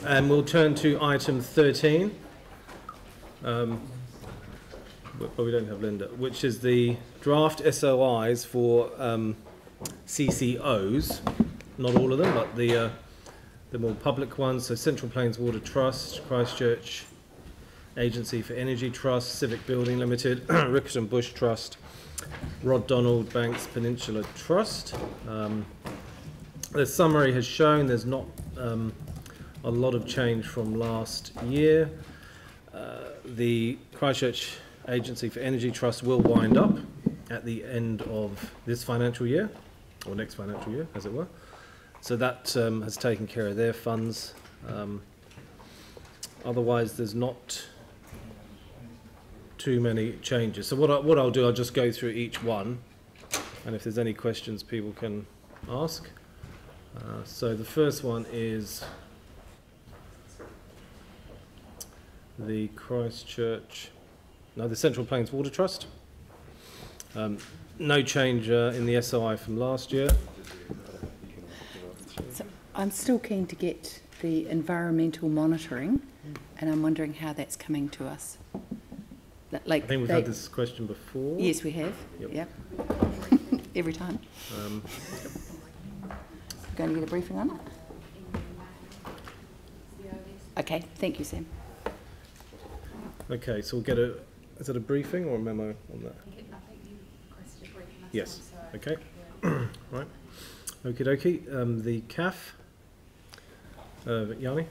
And we'll turn to item 13. But we don't have Linda, which is the draft SOIs for CCOs. Not all of them, but the more public ones. So Central Plains Water Trust, Christchurch Agency for Energy Trust, Civic Building Limited, Rickerton Bush Trust, Rod Donald Banks Peninsula Trust. The summary has shown there's not a lot of change from last year. The Christchurch Agency for Energy Trust will wind up at the end of this financial year, or next financial year, as it were. So that has taken care of their funds. Otherwise, there's not too many changes. So what I'll do, I'll just go through each one, and if there's any questions, people can ask. So the first one is the the Central Plains Water Trust. No change in the SOI from last year. So I'm still keen to get the environmental monitoring, and I'm wondering how that's coming to us. Like, I think we've had this question before. Yes, we have. Yep. Every time. Going to get a briefing on it? Okay, thank you, Sam. Okay, so we'll get is it a briefing or a memo on that? I think you requested a briefing. Yes. So Okay. Right. Okie dokie. The CAF. Yanni?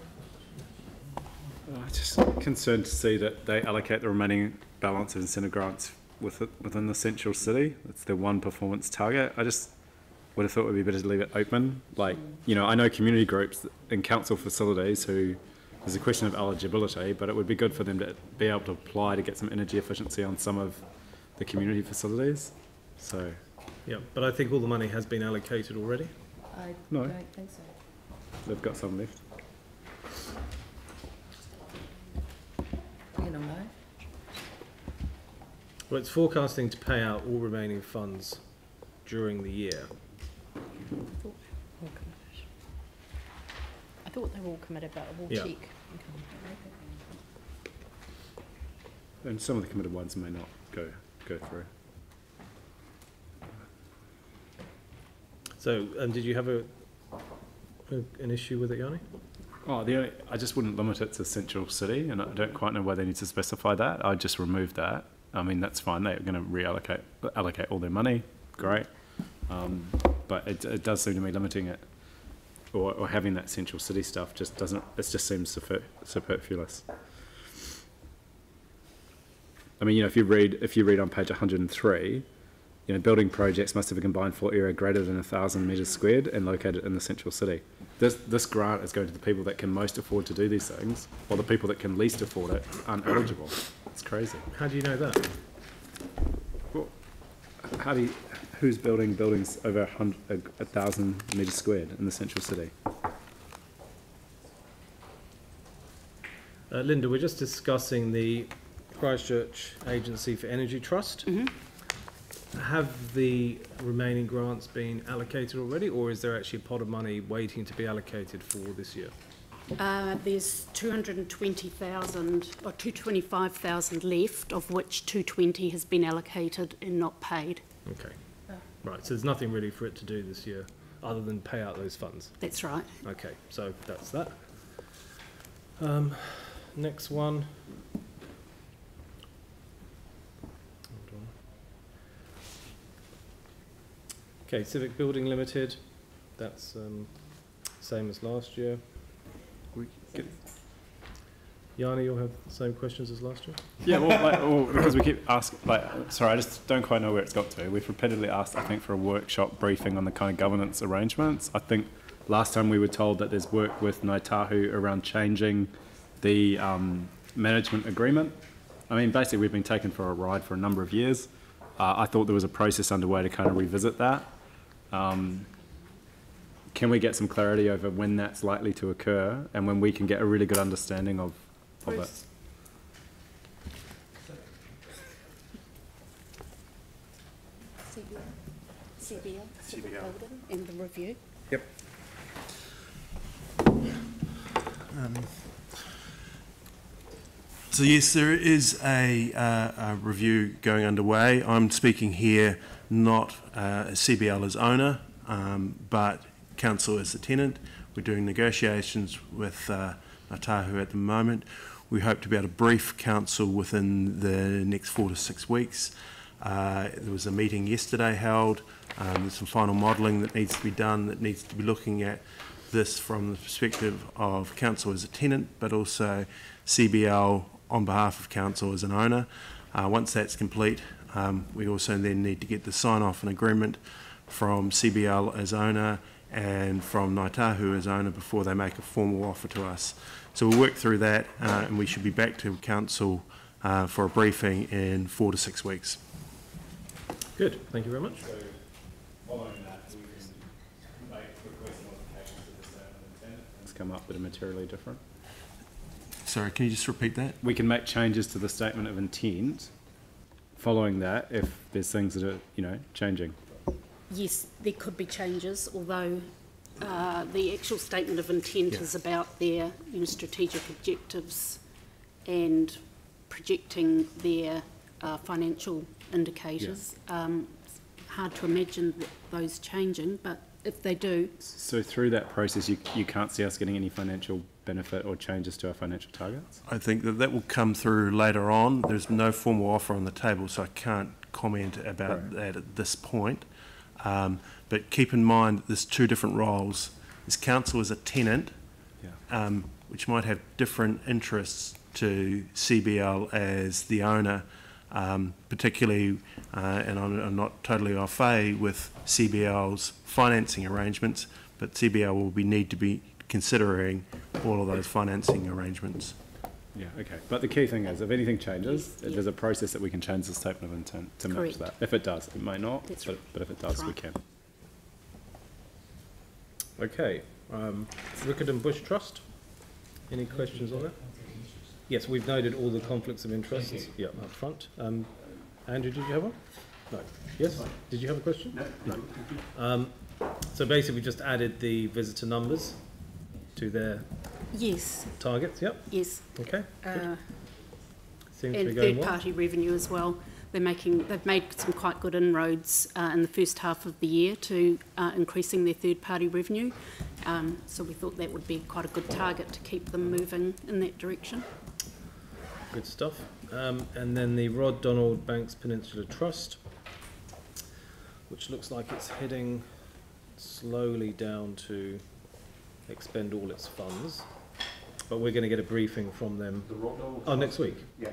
I'm just concerned to see that they allocate the remaining balance of incentive grants within the central city. It's their one performance target. I just would have thought it would be better to leave it open. Like, you know, I know community groups in council facilities who there's a question of eligibility, but it would be good for them to be able to apply to get some energy efficiency on some of the community facilities. So. Yeah, but I think all the money has been allocated already. I don't think so. They've got some left. You know, no. Well, it's forecasting to pay out all remaining funds during the year. I thought they were all committed, but we'll Yeah. check. And some of the committed ones may not go through. So, did you have an issue with it, Yanni? Oh, I just wouldn't limit it to central city, and I don't quite know why they need to specify that. I'd just remove that. I mean, that's fine. They're going to allocate all their money. Great. But it does seem to me limiting it or having that central city stuff just just seems superfluous. I mean, you know, if you read on page 103, you know, building projects must have a combined floor area greater than 1,000 metres squared and located in the central city. This grant is going to the people that can most afford to do these things, while the people that can least afford it aren't eligible. It's crazy. How do you know that? Well, who's building buildings over 1,000 metres squared in the central city? Linda, we're just discussing the Christchurch Agency for Energy Trust. Mm-hmm. Have the remaining grants been allocated already, or is there actually a pot of money waiting to be allocated for this year? There's 220,000 or 225,000 left, of which 220 has been allocated and not paid. Okay. Right, so there's nothing really for it to do this year other than pay out those funds. That's right. Okay, so that's that. Next one. Hold on. Okay, Civic Building Limited. That's same as last year. Yanni, you'll have the same questions as last year? Yeah, well, because we keep asking, sorry, I just don't quite know where it's got to. We've repeatedly asked, I think, for a workshop briefing on the kind of governance arrangements. I think last time we were told that there's work with Ngāi Tahu around changing the management agreement. I mean, basically, we've been taken for a ride for a number of years. I thought there was a process underway to kind of revisit that. Can we get some clarity over when that's likely to occur and when we can get a really good understanding of it? CBL, building and the review. Yep. So yes, there is a review going underway. I'm speaking here not CBL as owner, but council as the tenant. We're doing negotiations with Ngāi at the moment. We hope to be able to brief council within the next 4 to 6 weeks. There was a meeting yesterday held. There's some final modelling that needs to be done, that needs to be looking at this from the perspective of council as a tenant, but also CBL on behalf of council as an owner. Once that's complete, we also then need to get the sign-off and agreement from CBL as owner and from Ngāi as owner before they make a formal offer to us. So we'll work through that, and we should be back to council for a briefing in 4 to 6 weeks. Good, thank you very much. So, following that, we can make request modifications to the statement of intent. Things come up that are materially different. Sorry, can you just repeat that? We can make changes to the statement of intent following that if there's things that are, you know, changing. Yes, there could be changes, although the actual statement of intent is about their strategic objectives and projecting their financial indicators. It's hard to imagine those changing, but if they do... So through that process, you can't see us getting any financial benefit or changes to our financial targets? I think that will come through later on. There's no formal offer on the table, so I can't comment about that at this point. But keep in mind that there's two different roles. There's council as a tenant, which might have different interests to CBL as the owner, particularly, and I'm not totally au fait with CBL's financing arrangements, but CBL will need to be considering all of those financing arrangements. Yeah, okay. But the key thing is, if anything changes, there's a process that we can change the statement of intent to match that. If it does, it may not, but if it does, we can. Okay, Rickard and Bush Trust, any questions on that? Yes, we've noted all the conflicts of interest up front. Andrew, did you have one? No. Yes? Did you have a question? No. So basically we just added the visitor numbers to their targets, Yes. Okay. And Seems to be going well. third-party revenue as well. They've made some quite good inroads in the first half of the year to increasing their third-party revenue. So we thought that would be quite a good target to keep them moving in that direction. Good stuff. And then the Rod Donald Banks Peninsula Trust, which looks like it's heading slowly down to expend all its funds, but we're going to get a briefing from them next week. Yeah,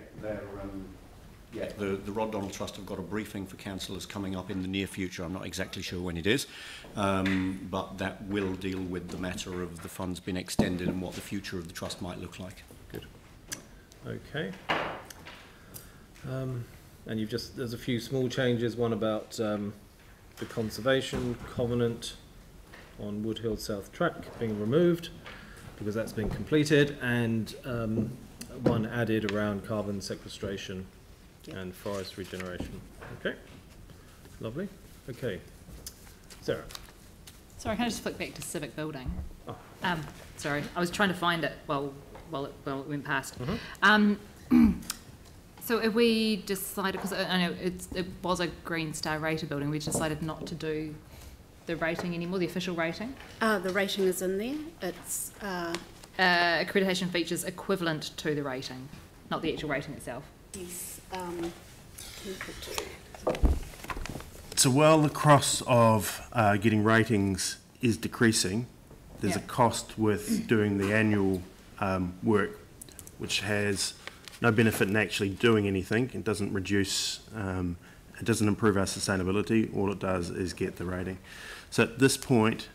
the Rod Donald Trust have got a briefing for councillors coming up in the near future. I'm not exactly sure when it is, but that will deal with the matter of the funds being extended and what the future of the trust might look like. Good. Okay. And there's a few small changes, one about the conservation covenant on Woodhill South Track being removed because that's been completed, and one added around carbon sequestration and forest regeneration. Okay, lovely. Okay, Sarah. Sorry, can I just flick back to civic building? Oh. Sorry, I was trying to find it while it went past. So if we decided, because I know it was a Green Star rated building, we decided not to do the rating anymore, the official rating? The rating is in there. It's accreditation features equivalent to the rating, not the actual rating itself. Yes. So while the cost of getting ratings is decreasing, there's a cost with doing the annual work, which has no benefit in actually doing anything. It doesn't reduce, it doesn't improve our sustainability. All it does is get the rating. So at this point,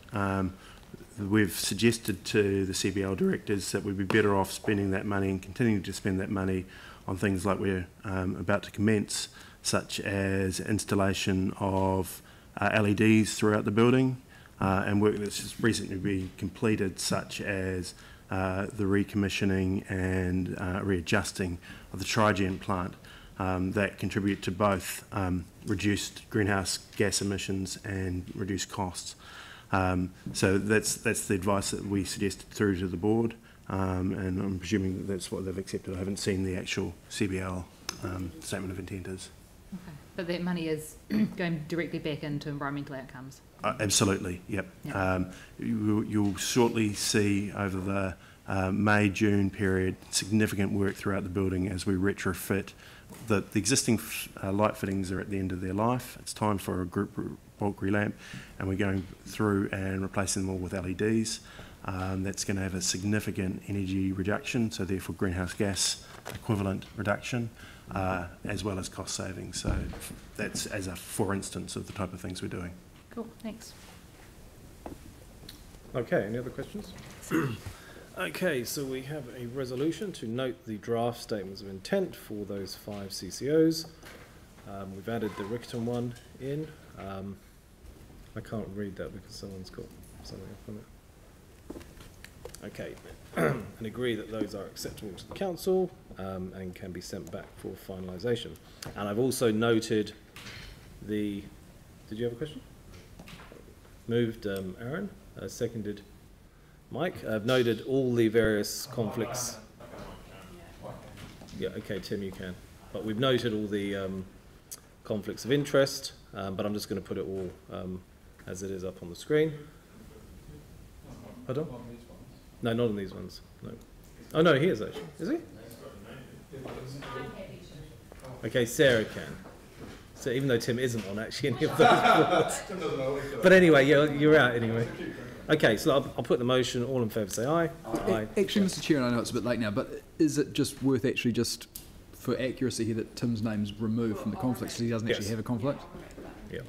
we've suggested to the CBL directors that we'd be better off spending that money and continuing to spend that money on things like we're about to commence, such as installation of LEDs throughout the building, and work that's just recently been completed, such as the recommissioning and readjusting of the Trigen plant that contribute to both reduced greenhouse gas emissions and reduced costs. So that's the advice that we suggested through to the board, and I'm presuming that that's what they've accepted. I haven't seen the actual CBL statement of intent is. Okay. But that money is going directly back into environmental outcomes? Absolutely, yep. Yep. You'll shortly see over the May-June period significant work throughout the building as we retrofit. The existing light fittings are at the end of their life. It's time for a group bulk relamp, and we're going through and replacing them all with LEDs. That's going to have a significant energy reduction, so therefore greenhouse gas equivalent reduction, as well as cost savings. So that's as a for instance of the type of things we're doing. Cool, thanks. Okay, any other questions? Okay, so we have a resolution to note the draft statements of intent for those 5 CCOs. We've added the Rickerton one in. I can't read that because someone's got something up on it. Okay, and agree that those are acceptable to the council and can be sent back for finalisation. And I've also noted the... Did you have a question? Moved Aaron, seconded Mike. I've noted all the various conflicts. Yeah, okay, Tim, you can. But we've noted all the conflicts of interest, but I'm just going to put it all as it is up on the screen. Pardon? No, not on these ones. No. Oh no, he is actually. Is he? Okay, Sarah can. So even though Tim isn't on actually any of those boards. But anyway, you're out anyway. Okay, so I'll put the motion. All in favour say aye. Aye. Actually, Mr. Chair, and I know it's a bit late now, but is it just worth actually just for accuracy here that Tim's name's removed from the conflicts because he doesn't actually have a conflict? Yeah.